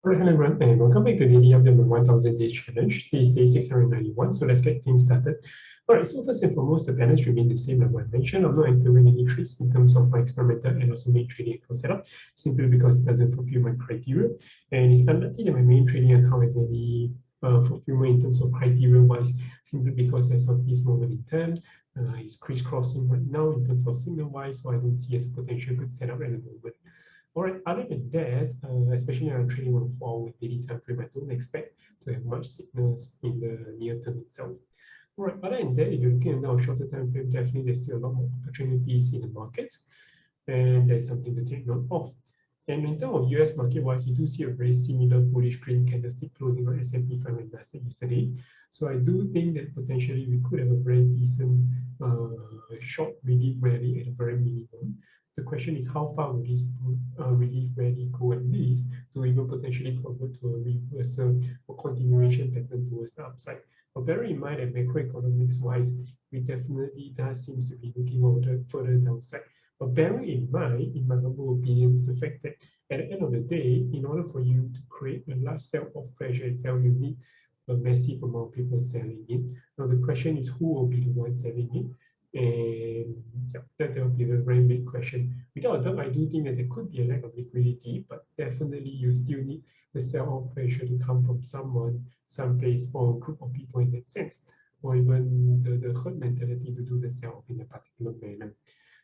Alright, hello everyone, and welcome back to the daily update on 1000 days challenge. This is day 691, so let's get things started. Alright, so first and foremost, the balance remain the same like what I mentioned. I'm not entering any trades in terms of my experimental and also main trading account setup, simply because it doesn't fulfill my criteria. And it's unlikely that my main trading account has any fulfillment in terms of criteria wise, simply because as of this moment in time, it's crisscrossing right now in terms of signal wise, so I don't see as a potential good setup at the moment. All right, other than that, especially on trading on 4 hour daily time frame, I don't expect to have much signals in the near term itself. All right, other than that, if you're looking at now shorter time frame, definitely there's still a lot more opportunities in the market, and there's something to take note of. And in terms of US market wise, you do see a very similar bullish green candlestick closing on S&P 500 Nasdaq yesterday. So I do think that potentially we could have a very decent short relief rally at a very minimum. The question is how far will this relief rally go at least to even potentially convert to a reversal or continuation pattern towards the upside. But bearing in mind that macroeconomics wise, we definitely does seems to be looking over the further downside. But bearing in mind, in my humble opinion, is the fact that at the end of the day, in order for you to create a large sell-off pressure itself, you need a massive amount of people selling it. Now the question is who will be the one selling it? And yeah, that will be a very big question. Without a doubt, I do think that there could be a lack of liquidity, but definitely you still need the sell-off pressure to come from someone, someplace, or a group of people in that sense, or even the herd mentality to do the sell-off in a particular manner.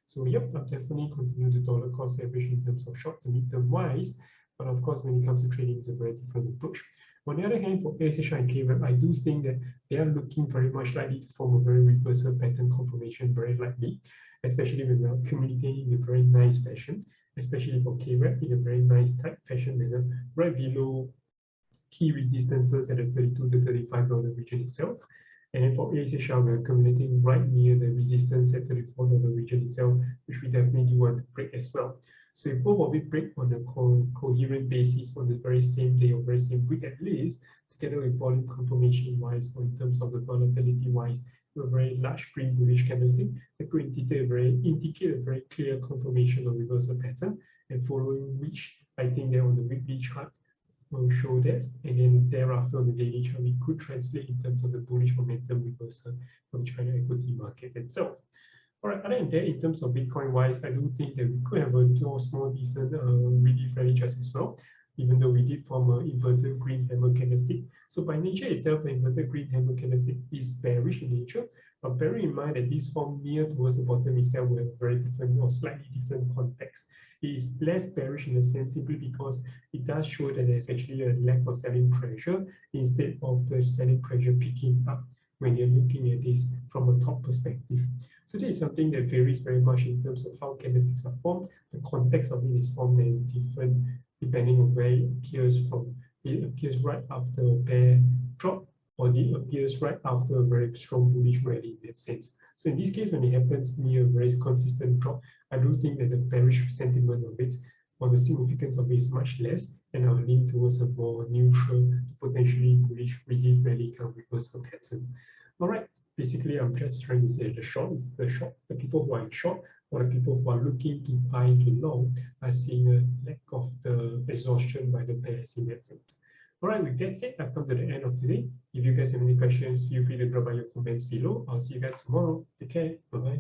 So yep, I'll definitely continue to dollar cost average in terms of short to mid-term wise, but of course, when it comes to trading, it's a very different approach. On the other hand, for ASH and KREP, I do think that they are looking very much likely to form a very reversal pattern confirmation, very likely, especially when we are accumulating in a very nice fashion, especially for KREP in a very nice tight fashion manner, right below key resistances at the $32 to $35 region itself. And then for ASHR, we're accumulating right near the resistance at $34 region itself, which we definitely do want to break as well. So if both of it break on a coherent basis on the very same day or very same week at least, together with volume confirmation wise or in terms of the volatility wise, a very large green bullish candlestick that could indicate a very clear confirmation of reversal pattern, and following which I think that on the weekly chart will show that, and then thereafter on the daily chart we could translate in terms of the bullish momentum reversal from China equity market itself. All right, other than that, in terms of Bitcoin wise, I do think that we could have a small decent relief rally just as well, even though we did form an inverted green hammer candlestick. So by nature itself, the inverted green hammer candlestick is bearish in nature, but bearing in mind that this form near towards the bottom itself will have a very different or slightly different context. It is less bearish in a sense simply because it does show that there's actually a lack of selling pressure instead of the selling pressure picking up when you're looking at this from a top perspective. So this is something that varies very much in terms of how candlesticks are formed. The context of it is formed that is different depending on where it appears from. It appears right after a bear drop, or it appears right after a very strong bullish rally in that sense. So in this case, when it happens near a very consistent drop, I do think that the bearish sentiment of it or the significance of it is much less, and I'll lean towards a more neutral, potentially bullish relief rally kind of reversal pattern. All right, basically, I'm just trying to say the people who are in short or the people who are looking to buy into long are seeing a lack of the exhaustion by the bears in that sense. All right, with that said, I've come to the end of today. If you guys have any questions, feel free to drop by your comments below. I'll see you guys tomorrow. Take care. Bye-bye.